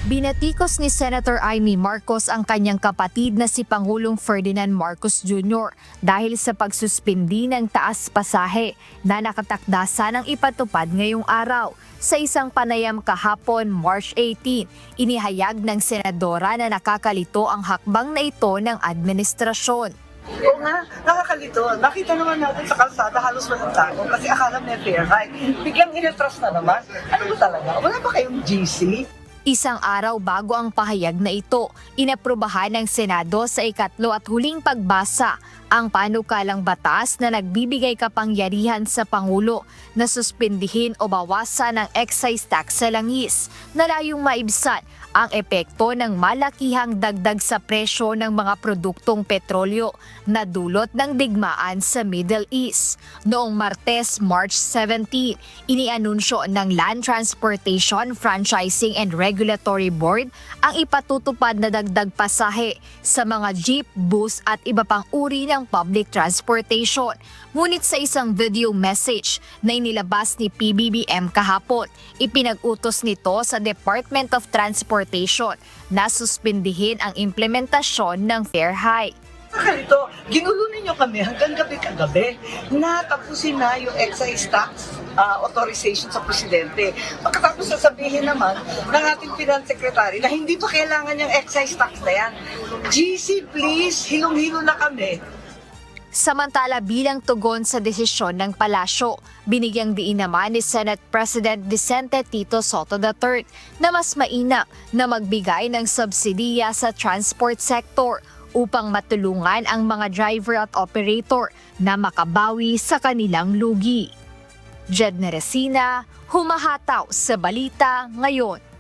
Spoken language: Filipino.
Binatikos ni Senator Amy Marcos ang kanyang kapatid na si Pangulong Ferdinand Marcos Jr. dahil sa pagsuspindi ng taas pasahe na nakatakda sanang ipatupad ngayong araw. Sa isang panayam kahapon, March 18, inihayag ng senadora na nakakalito ang hakbang na ito ng administrasyon. Oo nga, nakakalito. Nakita naman natin sa kalsada halos walang tao kasi akala may fair hike. Biglang inatras na naman. Ano ba talaga? Wala ba kayong GC? Isang araw bago ang pahayag na ito, inaprubahan ng Senado sa ikatlo at huling pagbasa ang panukalang batas na nagbibigay kapangyarihan sa Pangulo na suspindihin o bawasan ang excise tax sa langis na layong maibsan ang epekto ng malakihang dagdag sa presyo ng mga produktong petrolyo na dulot ng digmaan sa Middle East. Noong Martes, March 17, inianunsyo ng Land Transportation, Franchising and Regulatory Board ang ipatutupad na dagdag pasahe sa mga jeep, bus at iba pang uri ng public transportation. Ngunit sa isang video message na inilabas ni PBBM kahapon, ipinag-utos nito sa Department of Transportation na suspindihin ang implementasyon ng fare hike. Nakakalito. Ginulo ninyo kami hanggang gabi-kagabi na tapusin na yung excise tax authorization sa presidente. Pagkatapos sasabihin naman ng ating finance secretary na hindi pa kailangan yung excise tax na yan. GC please, hilong-hilo na kami. Samantala bilang tugon sa desisyon ng palasyo, binigyang diin naman ni Senate President Vicente Tito Sotto III na mas mainam na magbigay ng subsidiya sa transport sector upang matulungan ang mga driver at operator na makabawi sa kanilang lugi. Jed Neresina, humahataw sa balita ngayon.